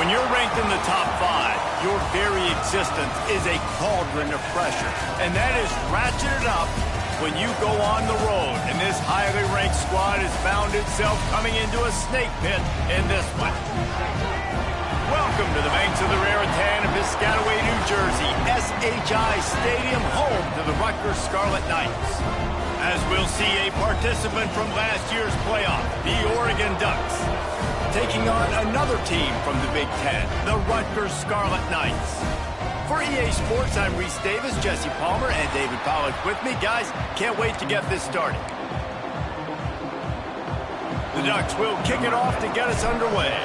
When you're ranked in the top 5, your very existence is a cauldron of pressure. And that is ratcheted up when you go on the road. And this highly ranked squad has found itself coming into a snake pit in this one. Welcome to the banks of the Raritan of Piscataway, New Jersey, SHI Stadium, home to the Rutgers Scarlet Knights. As we'll see a participant from last year's playoff, the Oregon Ducks, taking on another team from the Big Ten, the Rutgers Scarlet Knights. For EA Sports, I'm Reese Davis, Jesse Palmer, and David Pollack with me. Guys, can't wait to get this started. The Ducks will kick it off to get us underway.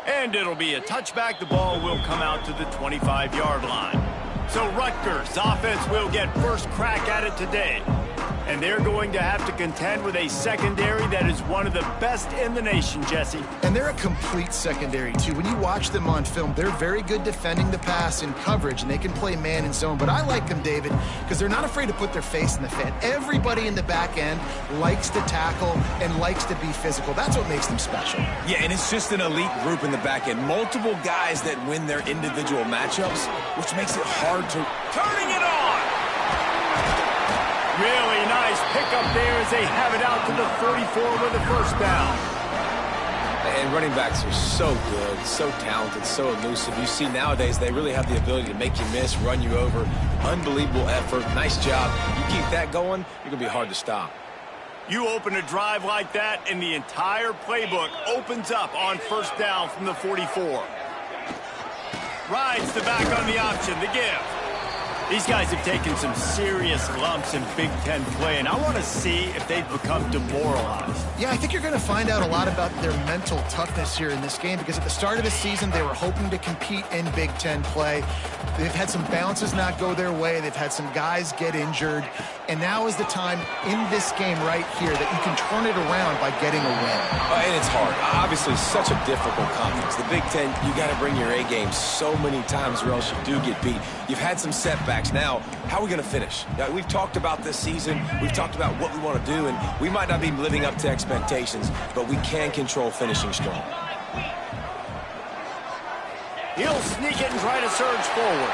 And it'll be a touchback. The ball will come out to the 25-yard line. So Rutgers' offense will get first crack at it today. And they're going to have to contend with a secondary that is one of the best in the nation, Jesse. And they're a complete secondary, too. When you watch them on film, they're very good defending the pass in coverage, and they can play man and zone. But I like them, David, because they're not afraid to put their face in the fan. Everybody in the back end likes to tackle and likes to be physical. That's what makes them special. Yeah, and it's just an elite group in the back end. Multiple guys that win their individual matchups, which makes it hard to... Turning it on! Really nice pickup there as they have it out to the 34 with a first down. And running backs are so good, so talented, so elusive. You see nowadays they really have the ability to make you miss, run you over. Unbelievable effort. Nice job. You keep that going, you're going to be hard to stop. You open a drive like that, and the entire playbook opens up on first down from the 44. Rides the back on the option, the give. These guys have taken some serious lumps in Big Ten play, and I want to see if they've become demoralized. Yeah, I think you're going to find out a lot about their mental toughness here in this game, because at the start of the season, they were hoping to compete in Big Ten play. They've had some bounces not go their way. They've had some guys get injured. And now is the time in this game right here that you can turn it around by getting a win. And it's hard. Obviously, such a difficult conference. The Big Ten, you got to bring your A game so many times or else you do get beat. You've had some setbacks. Now, how are we going to finish? Now, we've talked about this season. We've talked about what we want to do, and we might not be living up to expectations, but we can control finishing strong. He'll sneak it and try to surge forward.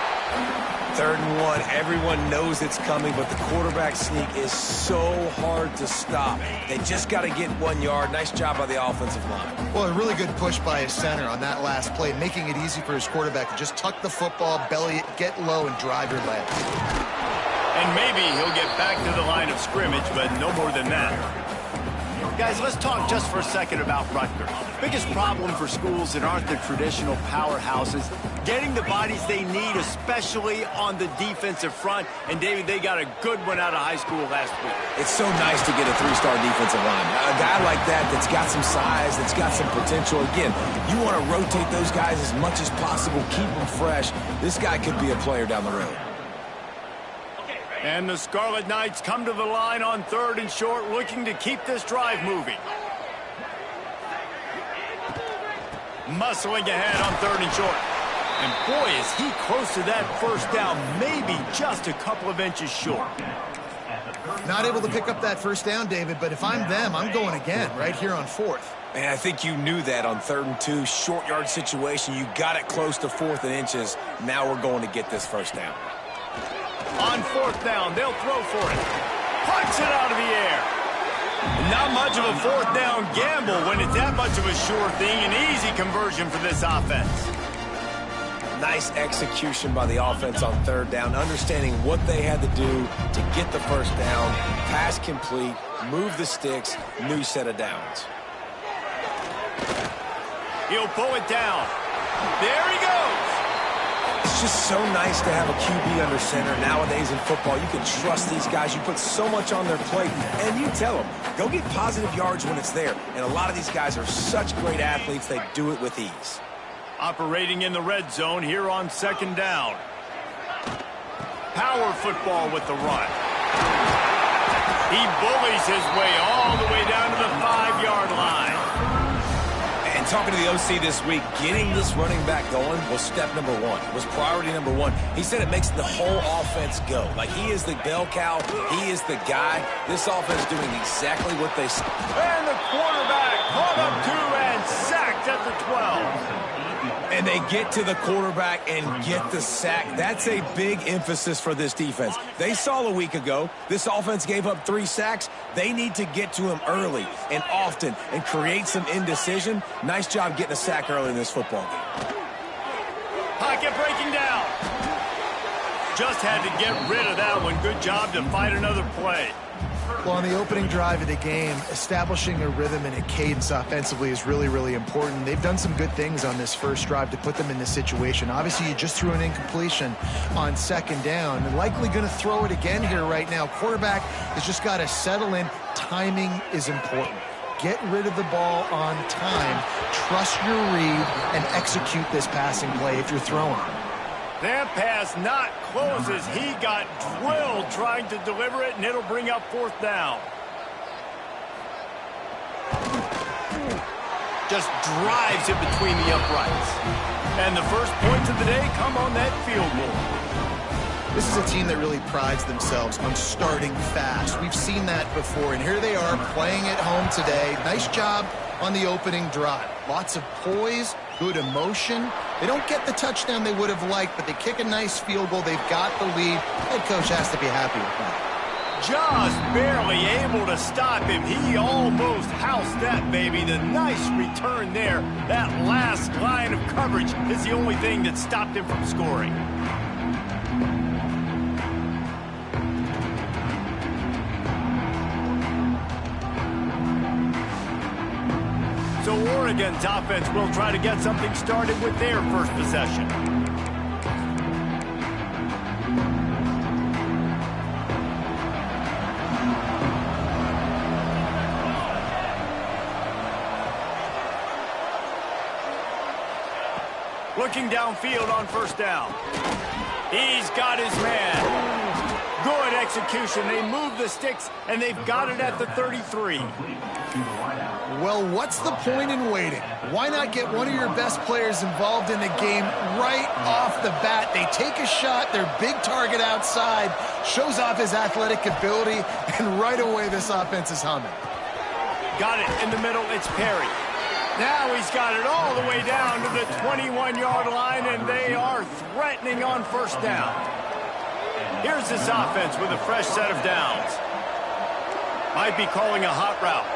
3rd and 1. Everyone knows it's coming, but the quarterback sneak is so hard to stop. They just got to get 1 yard. Nice job by the offensive line. Well, a really good push by his center on that last play, making it easy for his quarterback to just tuck the football, belly it, get low, and drive your legs. And maybe he'll get back to the line of scrimmage, but no more than that. Guys, let's talk just for a second about Rutgers. Biggest problem for schools that aren't the traditional powerhouses, getting the bodies they need, especially on the defensive front. And, David, they got a good one out of high school last week. It's so nice to get a 3-star defensive line. A guy like that's got some size, that's got some potential. Again, you want to rotate those guys as much as possible, keep them fresh. This guy could be a player down the road. And the Scarlet Knights come to the line on 3rd and short, looking to keep this drive moving. Muscling ahead on 3rd and short. And boy, is he close to that first down, maybe just a couple of inches short. Not able to pick up that first down, David, but if I'm them, I'm going again right here on 4th. Man, I think you knew that on 3rd and 2, short yard situation. You got it close to 4th and inches. Now we're going to get this first down. On 4th down, they'll throw for it. Punch it out of the air. Not much of a 4th down gamble when it's that much of a sure thing. An easy conversion for this offense. Nice execution by the offense on 3rd down, understanding what they had to do to get the first down, pass complete, move the sticks, new set of downs. He'll pull it down. There he goes. It's just so nice to have a QB under center. Nowadays in football, you can trust these guys. You put so much on their plate, and you tell them, go get positive yards when it's there. And a lot of these guys are such great athletes, they do it with ease. Operating in the red zone here on 2nd down. Power football with the run. He bullies his way all the way down to the 5-yard line. And talking to the OC this week, getting this running back going was step number one, was priority number one. He said it makes the whole offense go. Like, he is the bell cow. He is the guy. This offense doing exactly what they said. And the quarterback caught up to and sacked at the 12. And they get to the quarterback and get the sack. That's a big emphasis for this defense. They saw a week ago, this offense gave up 3 sacks. They need to get to him early and often and create some indecision. Nice job getting a sack early in this football game. Pocket breaking down. Just had to get rid of that one. Good job to fight another play. Well, on the opening drive of the game, establishing a rhythm and a cadence offensively is really, really important. They've done some good things on this first drive to put them in this situation. Obviously, you just threw an incompletion on second down. They're likely going to throw it again here right now. Quarterback has just got to settle in. Timing is important. Get rid of the ball on time. Trust your read and execute this passing play if you're throwing. That pass not close as he got drilled trying to deliver it, and it'll bring up 4th down. Just drives it between the uprights. And the first points of the day come on that field goal. This is a team that really prides themselves on starting fast. We've seen that before, and here they are playing at home today. Nice job on the opening drive. Lots of poise, good emotion. They don't get the touchdown they would have liked, but they kick a nice field goal. They've got the lead. Head coach has to be happy with that. Just barely able to stop him. He almost housed that baby. The nice return there. That last line of coverage is the only thing that stopped him from scoring. So Oregon's offense will try to get something started with their first possession. Looking downfield on first down. He's got his man. Good execution. They move the sticks, and they've got it at the 33. Well, what's the point in waiting? Why not get one of your best players involved in the game right off the bat? They take a shot, their big target outside, shows off his athletic ability, and right away this offense is humming. Got it in the middle, it's Perry. Now he's got it all the way down to the 21-yard line, and they are threatening on first down. Here's this offense with a fresh set of downs. Might be calling a hot route.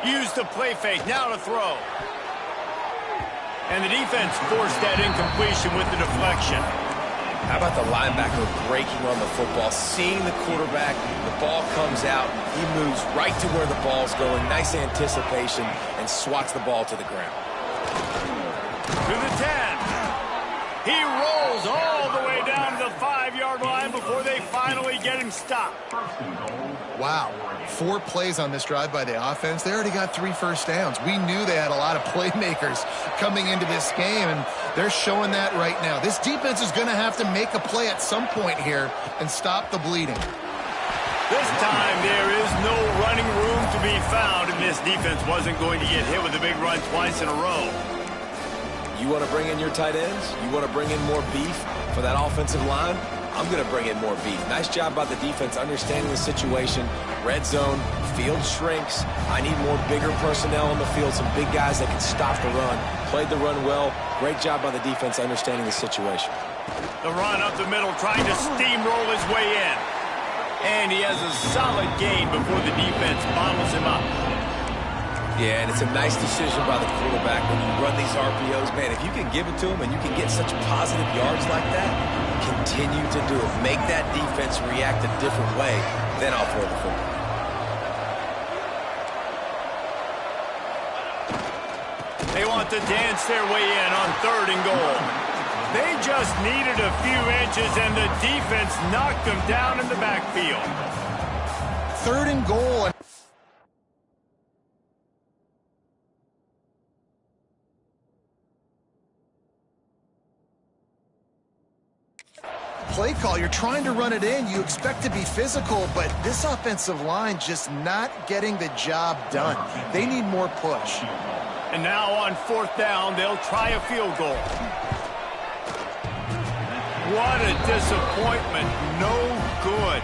Use the play fake, now to throw. And the defense forced that incompletion with the deflection. How about the linebacker breaking on the football, seeing the quarterback, the ball comes out, he moves right to where the ball's going, nice anticipation, and swats the ball to the ground. To the 10. He rolls all the way down to the 5-yard line before they finally get him stopped. Wow. 4 plays on this drive by the offense. They already got 3 first downs. We knew they had a lot of playmakers coming into this game, and they're showing that right now. This defense is going to have to make a play at some point here and stop the bleeding. This time there is no running room to be found, and this defense wasn't going to get hit with a big run twice in a row. You want to bring in your tight ends? You want to bring in more beef for that offensive line? I'm going to bring in more beef. Nice job by the defense understanding the situation. Red zone, field shrinks. I need more bigger personnel on the field, some big guys that can stop the run. Played the run well. Great job by the defense understanding the situation. The run up the middle, trying to steamroll his way in. And he has a solid gain before the defense bottles him up. Yeah, and it's a nice decision by the quarterback when you run these RPOs. Man, if you can give it to him and you can get such positive yards like that, continue to do it. Make that defense react a different way, then I'll throw the football. They want to dance their way in on 3rd and goal. They just needed a few inches, and the defense knocked them down in the backfield. 3rd and goal. play call. You're trying to run it in. You expect to be physical, but this offensive line just not getting the job done. They need more push. And now on 4th down, they'll try a field goal. What a disappointment. No good.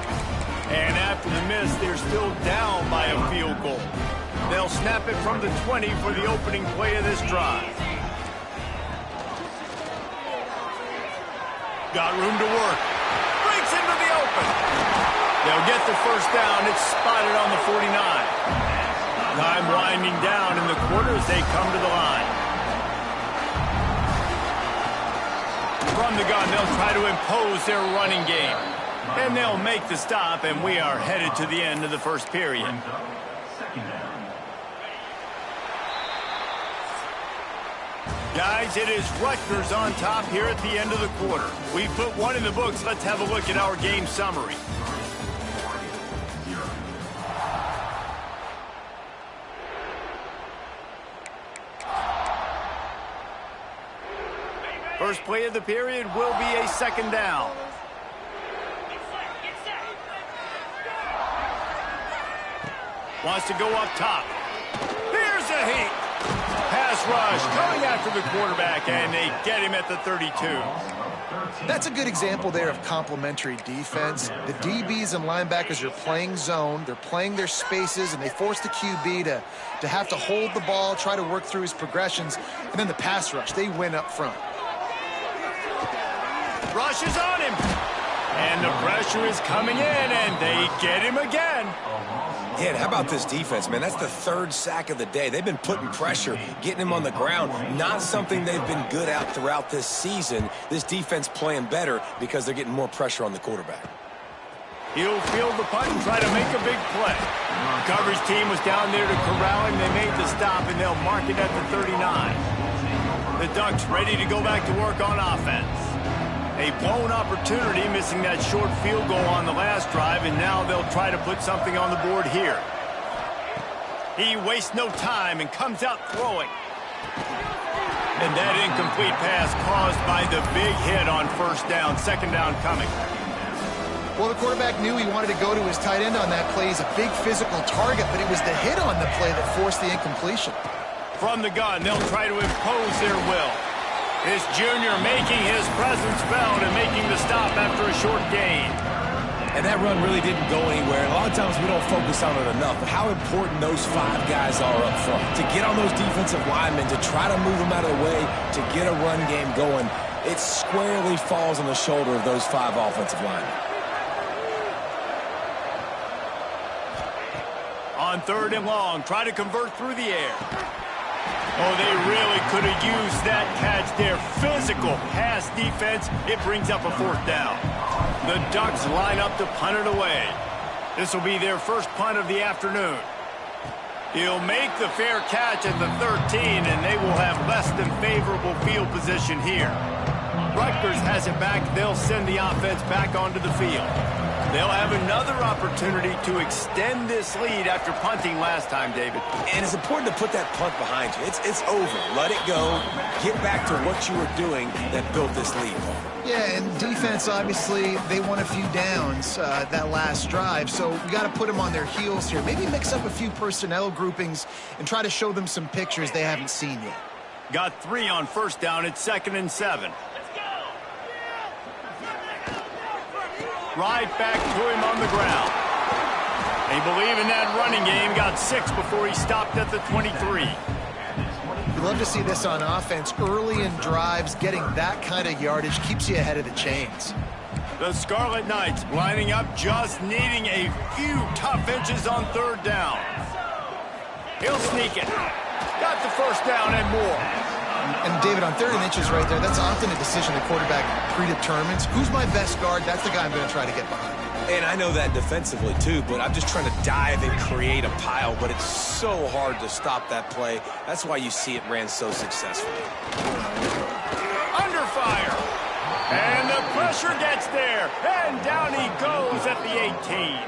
And after the miss, they're still down by a field goal. They'll snap it from the 20 for the opening play of this drive. Got room to work. Breaks into the open. They'll get the first down. It's spotted on the 49. Time winding down in the quarter as they come to the line. From the gun, they'll try to impose their running game. And they'll make the stop, and we are headed to the end of the first period. Guys, it is Rutgers on top here at the end of the quarter. We put one in the books. Let's have a look at our game summary. First play of the period will be a second down. Wants to go up top. Here's a heat. Pass rush coming after the quarterback, and they get him at the 32. That's a good example there of complementary defense. The DBs and linebackers are playing zone. They're playing their spaces, and they force the QB to have to hold the ball, try to work through his progressions, and then the pass rush. They win up front. Rush is on him. And the pressure is coming in, and they get him again. Yeah, and how about this defense, man? That's the 3rd sack of the day. They've been putting pressure, getting him on the ground. Not something they've been good at throughout this season. This defense playing better because they're getting more pressure on the quarterback. He'll field the punt and try to make a big play. The coverage team was down there to corral him. They made the stop, and they'll mark it at the 39. The Ducks ready to go back to work on offense. A blown opportunity, missing that short field goal on the last drive, and now they'll try to put something on the board here. He wastes no time and comes out throwing. And that incomplete pass caused by the big hit on first down. Second down coming. Well, the quarterback knew he wanted to go to his tight end on that play. He's a big physical target, but it was the hit on the play that forced the incompletion. From the gun, they'll try to impose their will. This junior making his presence felt and making the stop after a short gain. And that run really didn't go anywhere. A lot of times we don't focus on it enough, but how important those 5 guys are up front. To get on those defensive linemen, to try to move them out of the way, to get a run game going, it squarely falls on the shoulder of those 5 offensive linemen. On 3rd and long, try to convert through the air. Oh, they really could have used that catch there. Physical pass defense. It brings up a 4th down. The Ducks line up to punt it away. This will be their first punt of the afternoon. He'll make the fair catch at the 13, and they will have less than favorable field position here. Rutgers has it back. They'll send the offense back onto the field. They'll have another opportunity to extend this lead after punting last time, David. And it's important to put that punt behind you. It's over. Let it go. Get back to what you were doing that built this lead. Yeah, and defense, obviously, they won a few downs that last drive, so we got to put them on their heels here. Maybe mix up a few personnel groupings and try to show them some pictures they haven't seen yet. Got 3 on first down. It's 2nd and 7. Right back to him on the ground. They believe in that running game. Got 6 before he stopped at the 23. We'd love to see this on offense. Early in drives, getting that kind of yardage keeps you ahead of the chains. The Scarlet Knights lining up, just needing a few tough inches on 3rd down. He'll sneak it. Got the first down and more. And David, on 3rd and inches right there, that's often a decision the quarterback predetermines. Who's my best guard? That's the guy I'm going to try to get behind. And I know that defensively, too, but I'm just trying to dive and create a pile, but it's so hard to stop that play. That's why you see it ran so successfully. Under fire. And the pressure gets there. And down he goes at the 18.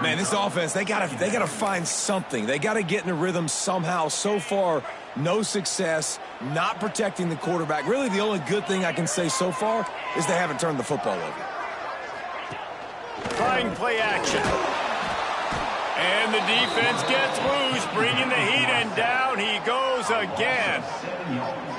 Man, this offense, they gotta find something. They gotta get in a rhythm somehow. So far, no success, not protecting the quarterback. Really, the only good thing I can say so far is they haven't turned the football over. Trying play action. And the defense gets loose, bringing the heat, and down he goes again.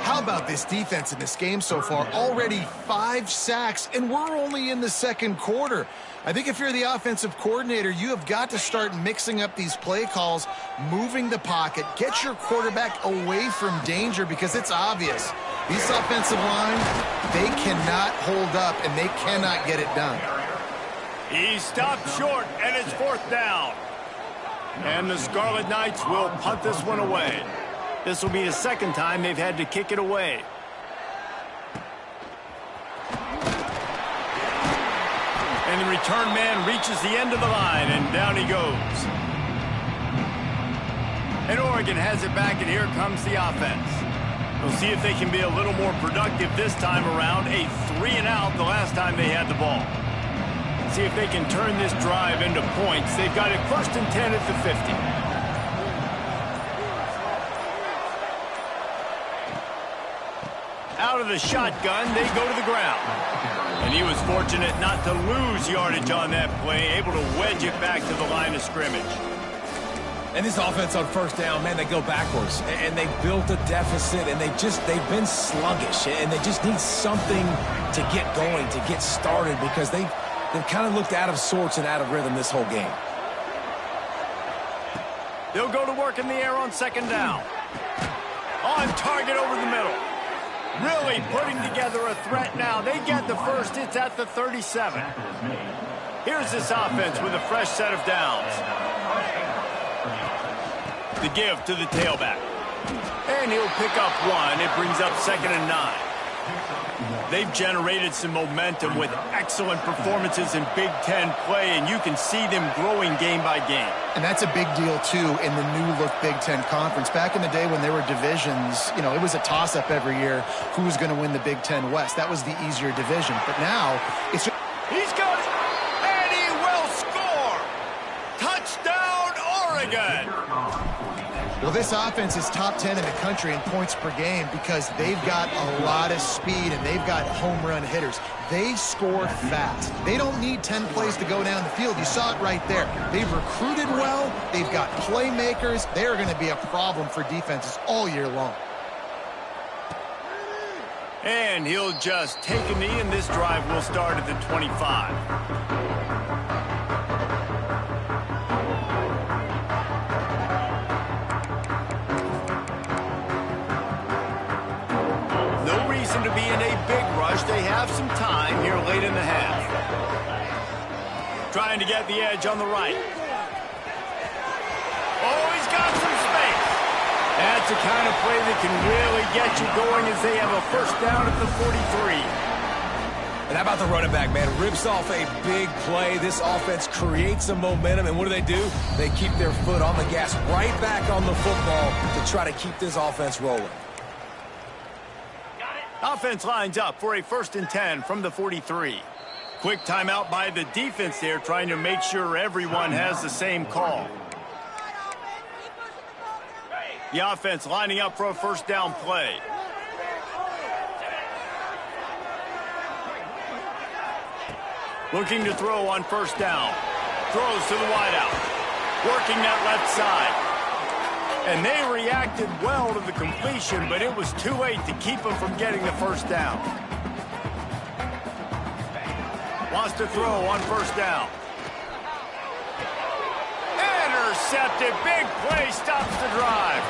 How about this defense in this game so far? Already 5 sacks, and we're only in the second quarter. I think if you're the offensive coordinator, you have got to start mixing up these play calls, moving the pocket, get your quarterback away from danger, because it's obvious. These offensive line, they cannot hold up, and they cannot get it done. He stopped short, and it's 4th down. And the Scarlet Knights will punt this one away. This will be the second time they've had to kick it away. And the return man reaches the end of the line, and down he goes. And Oregon has it back, and here comes the offense. We'll see if they can be a little more productive this time around. A 3-and-out the last time they had the ball. See if they can turn this drive into points. They've got it 1st and 10 at the 50. Out of the shotgun, they go to the ground. And he was fortunate not to lose yardage on that play, able to wedge it back to the line of scrimmage. And this offense on 1st down, man, they go backwards. And they built a deficit, and they've been sluggish. And they just need something to get going, to get started, because they've kind of looked out of sorts and out of rhythm this whole game. They'll go to work in the air on 2nd down. On target over the middle. Really putting together a threat now. They get the first. It's at the 37. Here's this offense with a fresh set of downs. The give to the tailback. And he'll pick up 1. It brings up 2nd and 9. They've generated some momentum with excellent performances in Big Ten play, and you can see them growing game by game. And that's a big deal, too, in the new-look Big Ten Conference. Back in the day when there were divisions, you know, it was a toss-up every year who was going to win the Big Ten West. That was the easier division. But now, it's... He's got it, and he will score! Touchdown, Oregon! Well, this offense is top 10 in the country in points per game because they've got a lot of speed and they've got home run hitters. They score fast. They don't need 10 plays to go down the field. You saw it right there. They've recruited well. They've got playmakers. They're going to be a problem for defenses all year long. And he'll just take a knee, and this drive will start at the 25. To be in a big rush. They have some time here late in the half. Trying to get the edge on the right. Oh, he's got some space. That's the kind of play that can really get you going as they have a 1st down at the 43. And how about the running back, man? Rips off a big play. This offense creates some momentum, and what do? They keep their foot on the gas, right back on the football to try to keep this offense rolling. Offense lines up for a 1st and 10 from the 43. Quick timeout by the defense there, trying to make sure everyone has the same call. The offense lining up for a 1st down play. Looking to throw on 1st down. Throws to the wideout. Working that left side. And they reacted well to the completion, but it was too late to keep them from getting the 1st down. Wants to throw on 1st down. Intercepted. Big play stops the drive.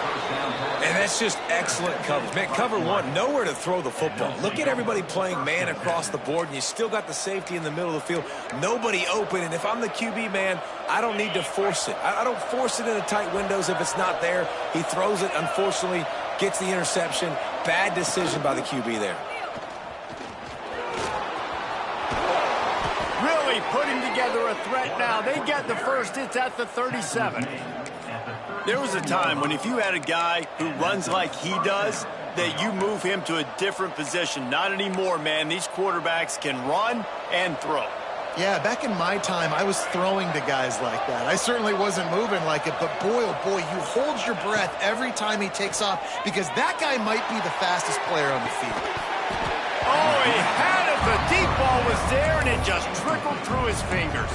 And that's just excellent coverage. Man, cover 1, nowhere to throw the football. Look at everybody playing man across the board, and you still got the safety in the middle of the field. Nobody open, and if I'm the QB, man, I don't need to force it. I don't force it into tight windows if it's not there. He throws it, unfortunately, gets the interception. Bad decision by the QB there. Really putting together a threat now. They get the first. It's at the 37. There was a time when if you had a guy who runs like he does, that you move him to a different position. Not anymore, man. These quarterbacks can run and throw. Yeah, back in my time, I was throwing to guys like that. I certainly wasn't moving like it, but boy, oh boy, you hold your breath every time he takes off because that guy might be the fastest player on the field. Oh, he had it. The deep ball was there, and it just trickled through his fingers.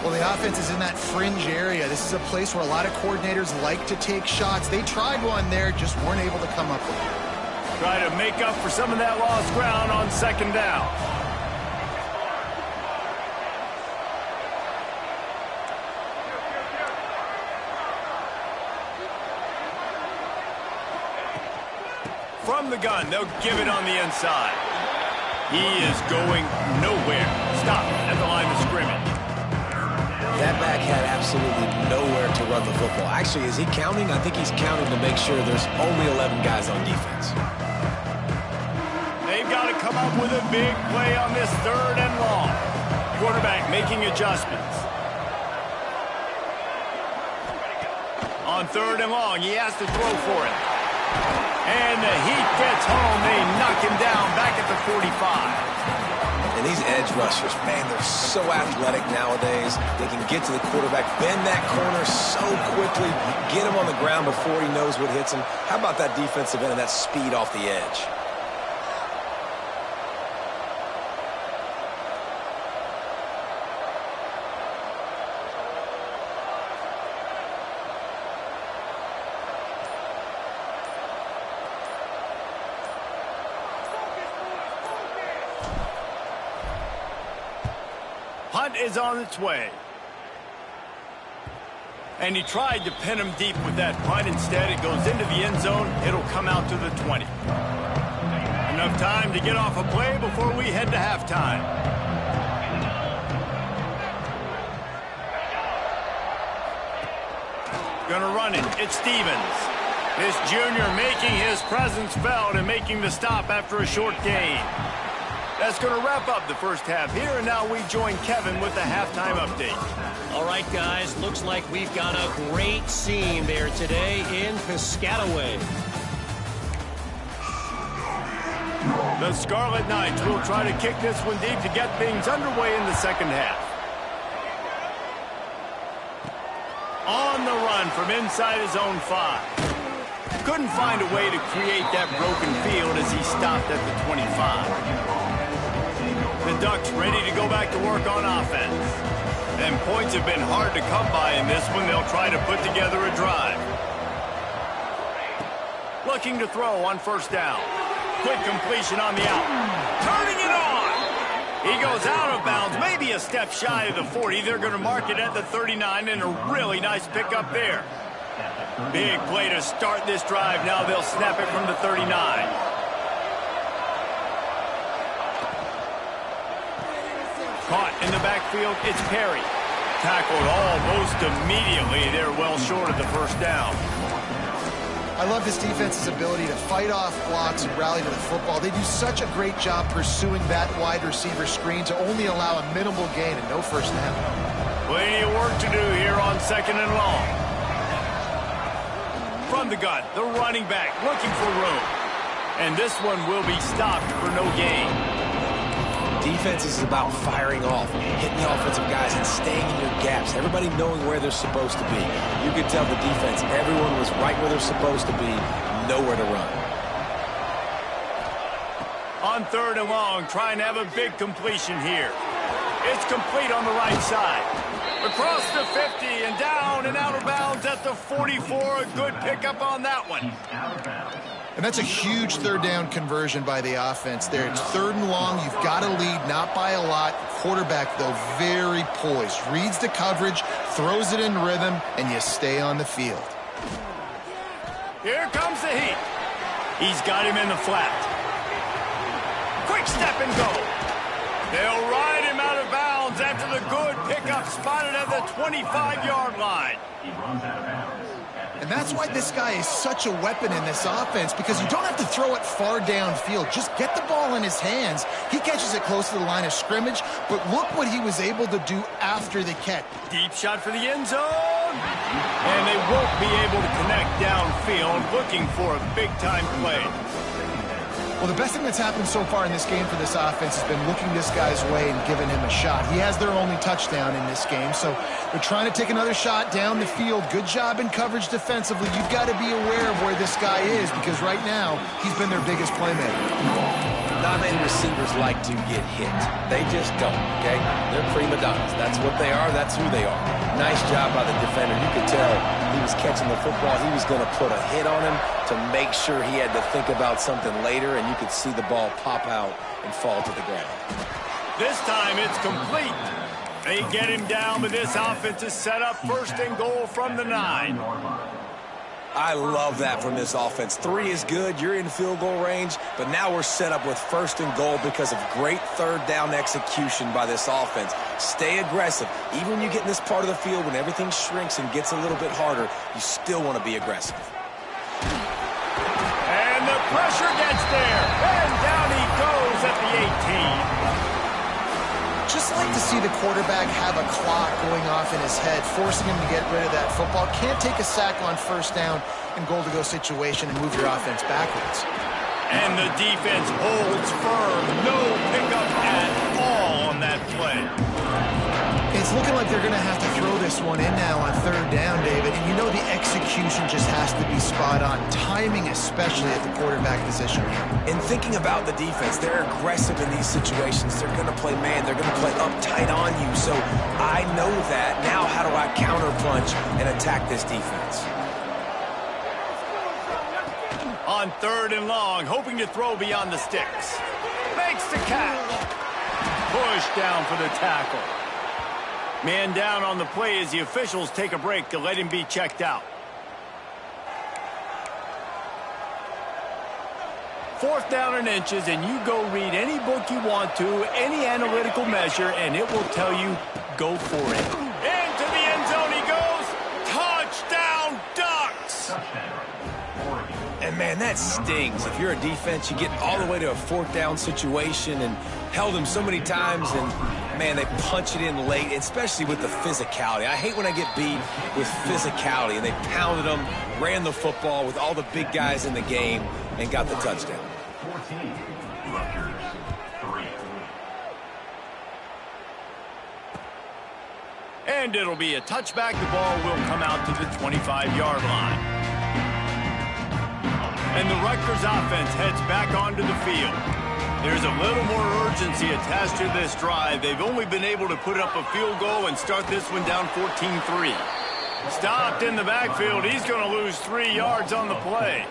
Well, the offense is in that fringe area. This is a place where a lot of coordinators like to take shots. They tried one there, just weren't able to come up with it. Try to make up for some of that lost ground on second down. From the gun, they'll give it on the inside. He is going nowhere. Stop at the line of scrimmage. That back had absolutely nowhere to run the football. Actually, is he counting? I think he's counting to make sure there's only 11 guys on defense. They've got to come up with a big play on this third and long. Quarterback making adjustments. On third and long, he has to throw for it. And the heat gets home. They knock him down back at the 45. And these edge rushers, man, they're so athletic nowadays. They can get to the quarterback, bend that corner so quickly, get him on the ground before he knows what hits him. How about that defensive end and that speed off the edge? Punt is on its way. And he tried to pin him deep with that punt. Instead, it goes into the end zone. It'll come out to the 20. Enough time to get off a play before we head to halftime. Gonna run it. It's Stevens. This junior making his presence felt and making the stop after a short gain. That's going to wrap up the first half here, and now we join Kevin with the halftime update. All right, guys, looks like we've got a great scene there today in Piscataway. The Scarlet Knights will try to kick this one deep to get things underway in the second half. On the run from inside his own 5. Couldn't find a way to create that broken field as he stopped at the 25. The Ducks ready to go back to work on offense. And points have been hard to come by in this one. They'll try to put together a drive. Looking to throw on first down. Quick completion on the out. Turning it on. He goes out of bounds, maybe a step shy of the 40. They're going to mark it at the 39, and a really nice pickup there. Big play to start this drive. Now they'll snap it from the 39. Caught in the backfield, it's Perry. Tackled almost immediately. They're well short of the first down. I love this defense's ability to fight off blocks and rally to the football. They do such a great job pursuing that wide receiver screen to only allow a minimal gain and no first down. Plenty of work to do here on second and long. From the gun, the running back looking for room. And this one will be stopped for no gain. Defense is about firing off, hitting the offensive guys, and staying in your gaps. Everybody knowing where they're supposed to be. You could tell the defense, everyone was right where they're supposed to be, nowhere to run. On third and long, trying to have a big completion here. It's complete on the right side. Across the 50 and down and out of bounds at the 44. A good pickup on that one. And that's a huge third down conversion by the offense there. It's third and long. You've got to lead, not by a lot. Quarterback, though, very poised. Reads the coverage, throws it in rhythm, and you stay on the field. Here comes the heat. He's got him in the flat. Quick step and go. They'll ride him out of bounds after the good pickup spotted at the 25-yard line. He runs out of bounds. And that's why this guy is such a weapon in this offense, because you don't have to throw it far downfield. Just get the ball in his hands. He catches it close to the line of scrimmage, but look what he was able to do after the catch. Deep shot for the end zone. And they won't be able to connect downfield, looking for a big-time play. Well, the best thing that's happened so far in this game for this offense has been looking this guy's way and giving him a shot. He has their only touchdown in this game, so they're trying to take another shot down the field. Good job in coverage defensively. You've got to be aware of where this guy is because right now he's been their biggest playmaker. Not many receivers like to get hit. They just don't, okay? They're prima donnas. That's what they are. That's who they are. Nice job by the defender. You could tell he was catching the football. He was going to put a hit on him to make sure he had to think about something later, and you could see the ball pop out and fall to the ground. This time it's complete. They get him down, but this offense is set up 1st and goal from the 9. I love that from this offense. 3 is good. You're in field goal range, but now we're set up with 1st and goal because of great 3rd down execution by this offense. Stay aggressive. Even when you get in this part of the field, when everything shrinks and gets a little bit harder, you still want to be aggressive. And the pressure gets there. And down he goes at the 18. Just like to see the quarterback have a clock going off in his head, forcing him to get rid of that football. Can't take a sack on 1st down and goal-to-go situation and move your offense backwards. And the defense holds firm. No pickup at all on that play. It's looking like they're going to have to throw this one in now on 3rd down, David. And you know the execution just has to be spot on. Timing, especially at the quarterback position. In thinking about the defense, they're aggressive in these situations. They're going to play man. They're going to play uptight on you. So I know that. Now how do I counterpunch and attack this defense? On 3rd and long, hoping to throw beyond the sticks. Makes the catch. Push down for the tackle. Man down on the play as the officials take a break to let him be checked out. 4th down and inches, and you go read any book you want to, any analytical measure, and it will tell you, go for it. Into the end zone he goes. Touchdown, Ducks! And, man, that stings. If you're a defense, you get all the way to a 4th down situation and held them so many times, and, man, they punch it in late, especially with the physicality. I hate when I get beat with physicality, and they pounded them, ran the football with all the big guys in the game, and got the touchdown. 14, Rutgers, 3. And it'll be a touchback. The ball will come out to the 25-yard line. And the Rutgers offense heads back onto the field. There's a little more urgency attached to this drive. They've only been able to put up a field goal and start this one down 14-3. Stopped in the backfield. He's going to lose 3 yards on the play.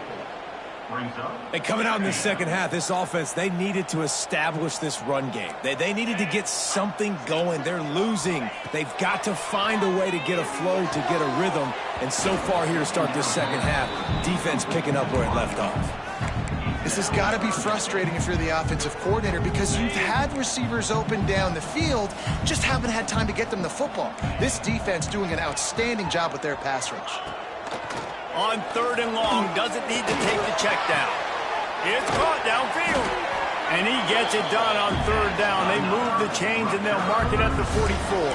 And coming out in the second half, this offense, they needed to establish this run game. They needed to get something going. They're losing. They've got to find a way to get a flow, to get a rhythm. And so far here to start this second half, defense picking up where it left off. This has got to be frustrating if you're the offensive coordinator because you've had receivers open down the field, just haven't had time to get them the football. This defense doing an outstanding job with their pass rush. On 3rd and long, doesn't need to take the check down. It's caught downfield. And he gets it done on 3rd down. They move the chains and they'll mark it at the 44.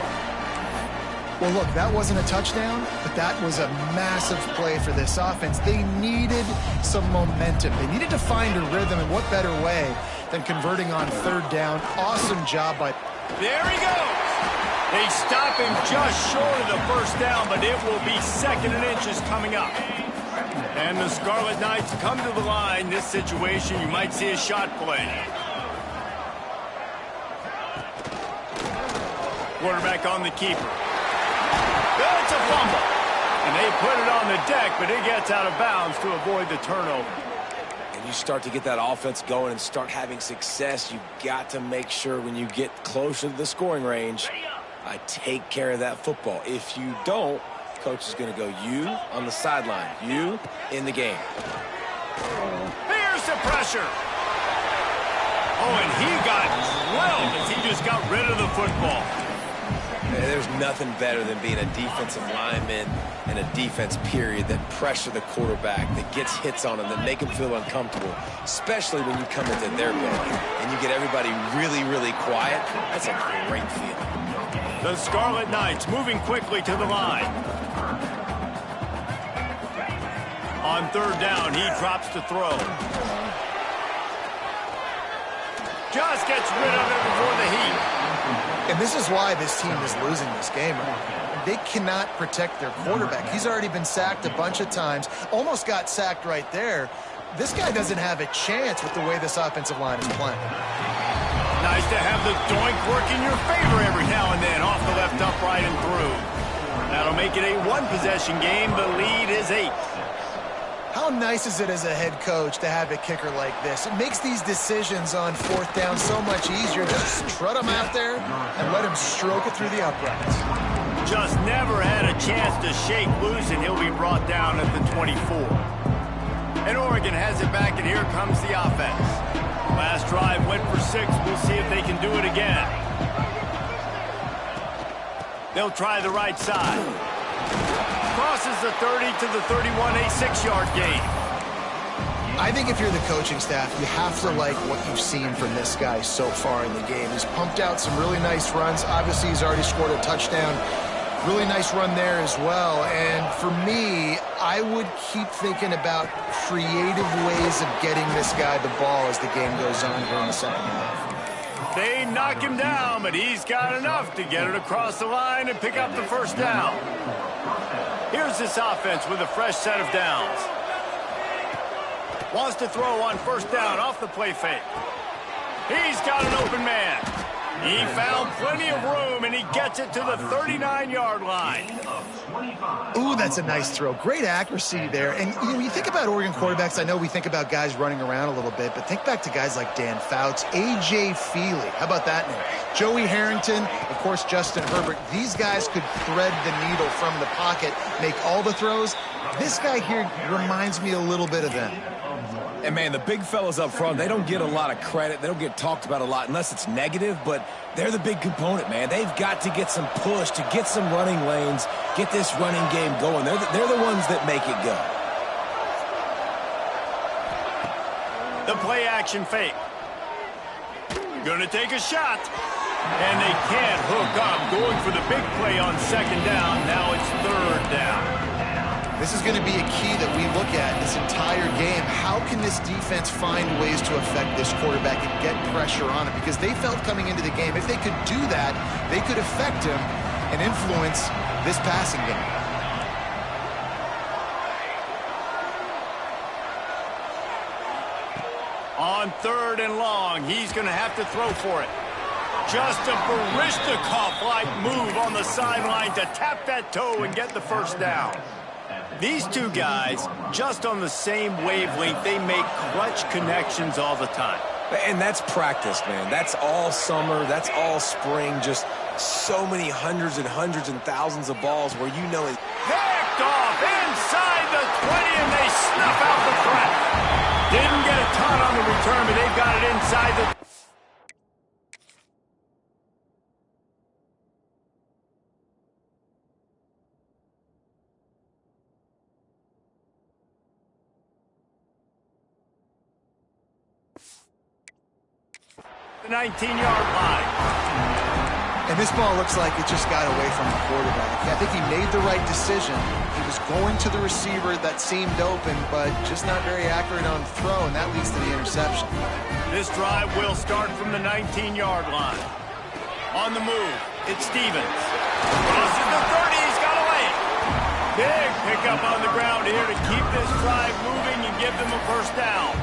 Well, look, that wasn't a touchdown, but that was a massive play for this offense. They needed some momentum. They needed to find a rhythm, and what better way than converting on 3rd down. Awesome job by... There he goes. They stop him just short of the 1st down, but it will be 2nd and inches coming up. And the Scarlet Knights come to the line. This situation, you might see a shot play. Quarterback on the keeper. It's a fumble. And they put it on the deck, but it gets out of bounds to avoid the turnover. And you start to get that offense going and start having success, you've got to make sure when you get closer to the scoring range, I take care of that football. If you don't, coach is going to go, you on the sideline, you in the game. Here's the pressure. Oh, and he got drilled as he just got rid of the football. And there's nothing better than being a defensive lineman and a defense period that pressure the quarterback, that gets hits on him, that make him feel uncomfortable, especially when you come into their building and you get everybody really, really quiet. That's a great feeling. The Scarlet Knights moving quickly to the line. On 3rd down, he drops to throw. just gets rid of it before the heat. And this is why this team is losing this game. They cannot protect their quarterback. He's already been sacked a bunch of times, almost got sacked right there. This guy doesn't have a chance with the way this offensive line is playing. Nice to have the doink work in your favor every now and then, off the left upright and through. That'll make it a one-possession game. The lead is 8. How nice is it as a head coach to have a kicker like this? It makes these decisions on 4th down so much easier. Just trot him out there and let him stroke it through the uprights. Just never had a chance to shake loose, and he'll be brought down at the 24. And Oregon has it back, and here comes the offense. Last drive went for 6. We'll see if they can do it again. They'll try the right side. Crosses the 30 to the 31, a 6-yard gain. I think if you're the coaching staff, you have to like what you've seen from this guy so far in the game. He's pumped out some really nice runs. Obviously, he's already scored a touchdown. Really nice run there as well. And for me, I would keep thinking about creative ways of getting this guy the ball as the game goes on here in the second half. They knock him down, but he's got enough to get it across the line and pick up the first down. Here's this offense with a fresh set of downs. Wants to throw on first down off the play fake. He's got an open man. He found plenty of room, and he gets it to the 39-yard line. Ooh, that's a nice throw. Great accuracy there. And when you think about Oregon quarterbacks, I know we think about guys running around a little bit, but think back to guys like Dan Fouts, A.J. Feely. How about that name? Joey Harrington, of course, Justin Herbert. These guys could thread the needle from the pocket, make all the throws. This guy here reminds me a little bit of them. And, man, the big fellas up front, they don't get a lot of credit. They don't get talked about a lot unless it's negative, but they're the big component, man. They've got to get some push, to get some running lanes, get this running game going. They're the ones that make it go. The play-action fake. Going to take a shot. And they can't hook up. Going for the big play on second down. Now it's third down. This is going to be a key that we look at this entire game. How can this defense find ways to affect this quarterback and get pressure on him? Because they felt coming into the game, if they could do that, they could affect him and influence this passing game. On 3rd and long, he's going to have to throw for it. Just a Barishnikov-like move on the sideline to tap that toe and get the first down. These two guys, just on the same wavelength, they make clutch connections all the time. And that's practice, man. That's all summer. That's all spring. Just so many hundreds and hundreds and thousands of balls where you know it. Picked off inside the 20, and they snuff out the threat. Didn't get a ton on the return, but they've got it inside the... the 19-yard line. And this ball looks like it just got away from the quarterback. I think he made the right decision. He was going to the receiver that seemed open, but just not very accurate on the throw, and that leads to the interception. This drive will start from the 19-yard line. On the move, it's Stevens. Crosses the 30, he's got away. Big pickup on the ground here to keep this drive moving and give them a first down.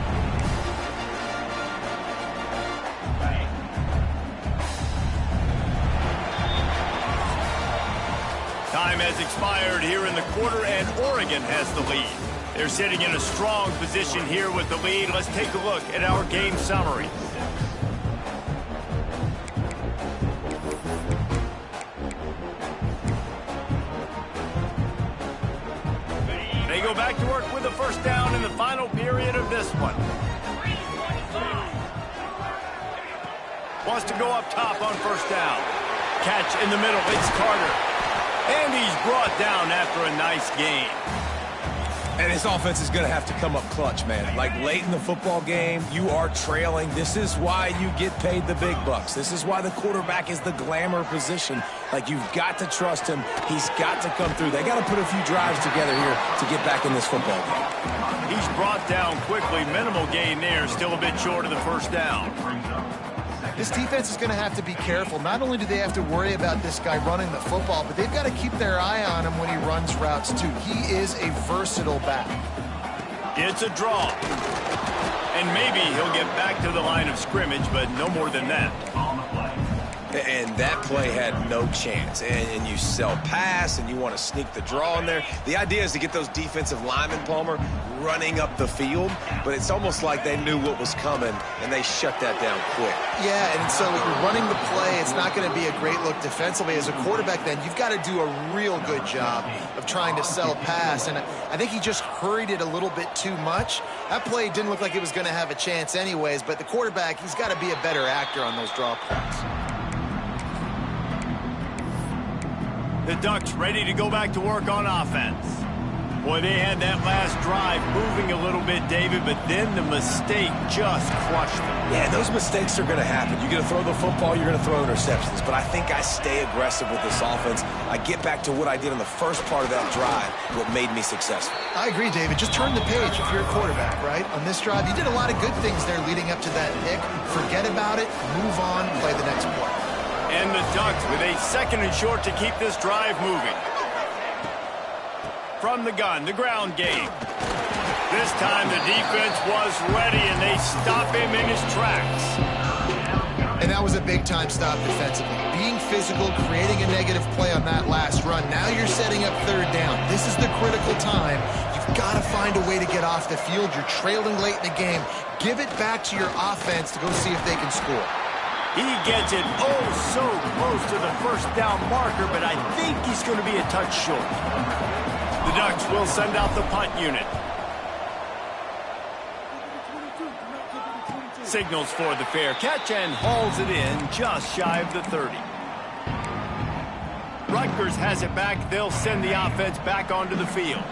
Time has expired here in the quarter, and Oregon has the lead. They're sitting in a strong position here with the lead. Let's take a look at our game summary. They go back to work with a first down in the final period of this one. Wants to go up top on first down. Catch in the middle, it's Carter. And he's brought down after a nice gain. And this offense is going to have to come up clutch, man. Like late in the football game, you are trailing. This is why you get paid the big bucks. This is why the quarterback is the glamour position. Like, you've got to trust him. He's got to come through. They got to put a few drives together here to get back in this football game. He's brought down quickly. Minimal gain there. Still a bit short of the first down. This defense is going to have to be careful. Not only do they have to worry about this guy running the football, but they've got to keep their eye on him when he runs routes too. He is a versatile back. It's a draw. And maybe he'll get back to the line of scrimmage, but no more than that. On the play. And that play had no chance. And you sell pass, and you want to sneak the draw in there. The idea is to get those defensive linemen, Palmer, running up the field. But it's almost like they knew what was coming, and they shut that down quick. Yeah, and so you're running the play. It's not going to be a great look defensively. As a quarterback, then, you've got to do a real good job of trying to sell pass. And I think he just hurried it a little bit too much. That play didn't look like it was going to have a chance anyways, but the quarterback, he's got to be a better actor on those draw plays. The Ducks ready to go back to work on offense. Boy, they had that last drive moving a little bit, David, but then the mistake just crushed them. Yeah, those mistakes are going to happen. You're going to throw the football, you're going to throw interceptions. But I think I stay aggressive with this offense. I get back to what I did in the first part of that drive, what made me successful. I agree, David. Just turn the page if you're a quarterback, right? On this drive, you did a lot of good things there leading up to that pick. Forget about it, move on, play the next play. And the Ducks with a 2nd and short to keep this drive moving. From the gun, the ground game. This time the defense was ready, and they stop him in his tracks. And that was a big-time stop defensively. Being physical, creating a negative play on that last run. Now you're setting up 3rd down. This is the critical time. You've got to find a way to get off the field. You're trailing late in the game. Give it back to your offense to go see if they can score. He gets it oh so close to the 1st down marker, but I think he's going to be a touch short. The Ducks will send out the punt unit. Signals for the fair catch and hauls it in just shy of the 30. Rutgers has it back. They'll send the offense back onto the field.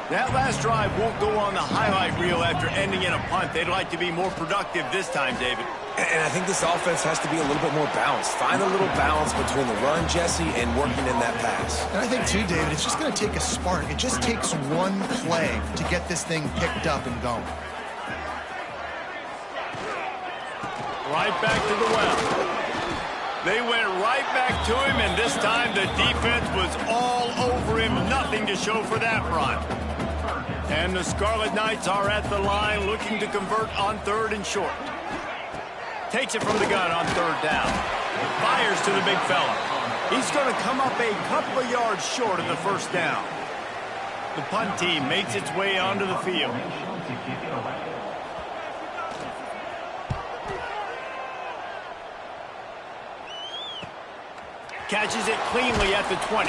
That last drive won't go on the highlight reel after ending in a punt. They'd like to be more productive this time, David. And I think this offense has to be a little bit more balanced. Find a little balance between the run, Jesse, and working in that pass. And I think, too, David, it's just going to take a spark. It just takes one play to get this thing picked up and going. Right back to the well. They went right back to him, and this time the defense was all over him. Nothing to show for that run. And the Scarlet Knights are at the line looking to convert on 3rd and short. Takes it from the gun on 3rd down. Fires to the big fella. He's going to come up a couple of yards short of the 1st down. The punt team makes its way onto the field. Catches it cleanly at the 20.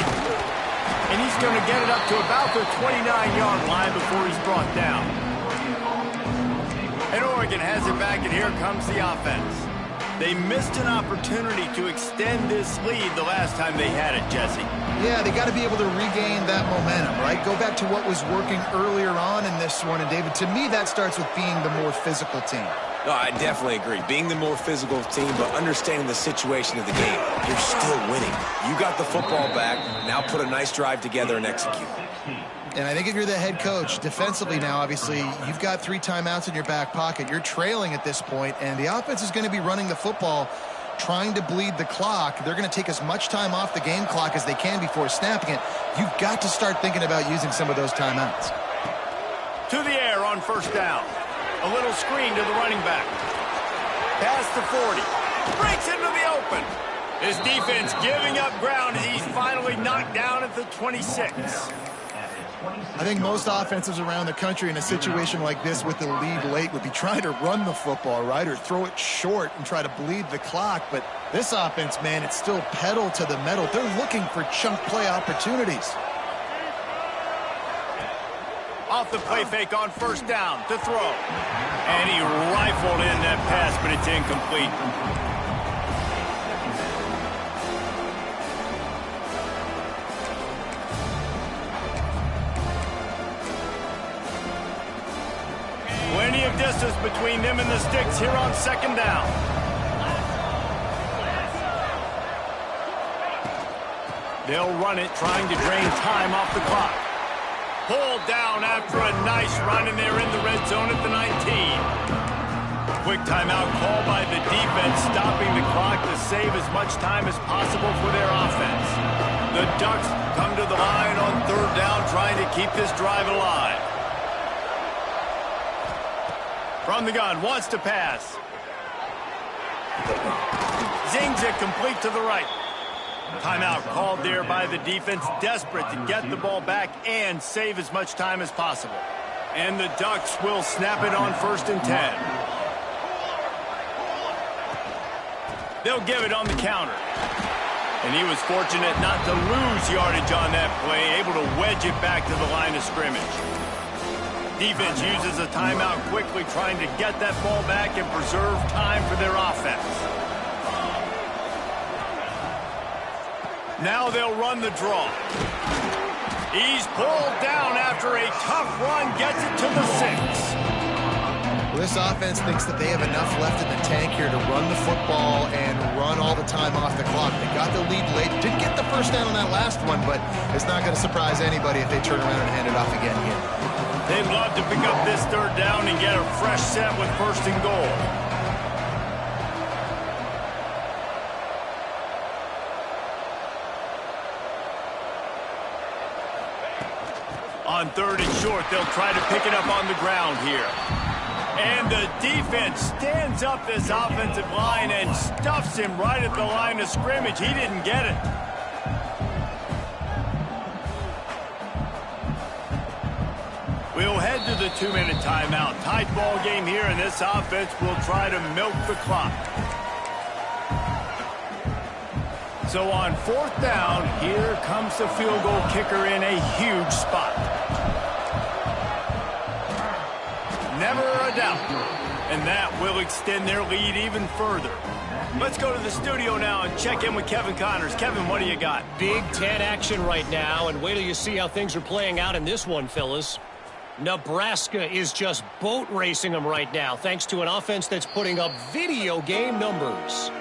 And he's going to get it up to about the 29-yard line before he's brought down. And Oregon has it back, and here comes the offense. They missed an opportunity to extend this lead the last time they had it, Jesse. Yeah, they got to be able to regain that momentum, right? Go back to what was working earlier on in this one. And, David, to me, that starts with being the more physical team. No, I definitely agree. Being the more physical team, but understanding the situation of the game. You're still winning. You got the football back. Now put a nice drive together and execute. And I think if you're the head coach, defensively now, obviously, you've got 3 timeouts in your back pocket. You're trailing at this point, and the offense is going to be running the football, trying to bleed the clock. They're going to take as much time off the game clock as they can before snapping it. You've got to start thinking about using some of those timeouts. To the air on 1st down. A little screen to the running back. Past the 40. Breaks into the open. His defense giving up ground as he's finally knocked down at the 26. I think most offenses around the country in a situation like this with the lead late would be trying to run the football, right, or throw it short and try to bleed the clock. But this offense, man, it's still pedal to the metal. They're looking for chunk play opportunities. Off the play fake on 1st down to throw. And he rifled in that pass, but it's incomplete. Plenty of distance between them and the sticks here on 2nd down. They'll run it, trying to drain time off the clock. Pulled down after a nice run, and they're in the red zone at the 19. Quick timeout call by the defense. defense stopping the clock to save as much time as possible for their offense. The Ducks come to the line on third down, trying to keep this drive alive. From the gun, wants to pass. Zings it complete to the right. Timeout called there by the defense, desperate to get the ball back and save as much time as possible. And the Ducks will snap it on 1st and 10. They'll give it on the counter. And he was fortunate not to lose yardage on that play, able to wedge it back to the line of scrimmage. Defense uses a timeout quickly, trying to get that ball back and preserve time for their offense. Now they'll run the draw. He's pulled down after a tough run, gets it to the 6. Well, this offense thinks that they have enough left in the tank here to run the football and run all the time off the clock. They got the lead late. Didn't get the first down on that last one, but it's not going to surprise anybody if they turn around and hand it off again here. They'd love to pick up this third down and get a fresh set with 1st and goal. On 3rd and short, they'll try to pick it up on the ground here. And the defense stands up this offensive line and stuffs him right at the line of scrimmage. He didn't get it. We'll head to the 2-minute timeout. Tight ball game here, and this offense will try to milk the clock. So on 4th down, here comes the field goal kicker in a huge spot. Never a doubt. And that will extend their lead even further. Let's go to the studio now and check in with Kevin Connors. Kevin, what do you got? Big Ten action right now, and wait till you see how things are playing out in this one, fellas. Nebraska is just boat racing them right now, thanks to an offense that's putting up video game numbers.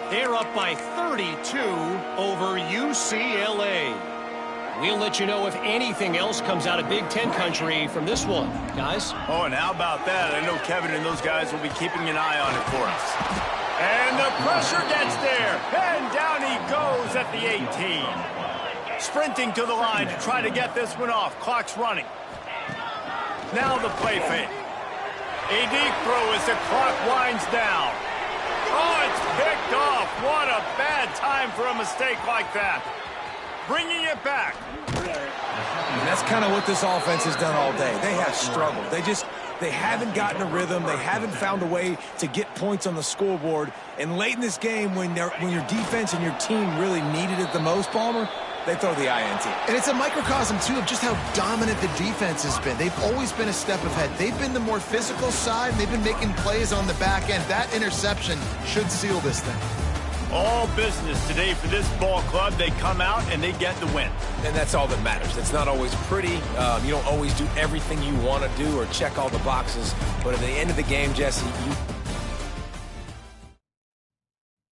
They're up by 32 over UCLA. We'll let you know if anything else comes out of Big Ten country from this one, guys. Oh, and how about that? I know Kevin and those guys will be keeping an eye on it for us. And the pressure gets there. And down he goes at the 18. Sprinting to the line to try to get this one off. Clock's running. Now the play fake. A deep throw as the clock winds down. Oh, it's picked off. What a bad time for a mistake like that. Bringing it back. And that's kind of what this offense has done all day. They have struggled. They haven't gotten a rhythm. They haven't found a way to get points on the scoreboard. And late in this game, when your defense and your team really needed it the most, Palmer, they throw the INT. And it's a microcosm, too, of just how dominant the defense has been. They've always been a step ahead. They've been the more physical side, and they've been making plays on the back end. That interception should seal this thing. All business today for this ball club. They come out and they get the win. And that's all that matters. It's not always pretty. You don't always do everything you want to do or check all the boxes. But at the end of the game, Jesse,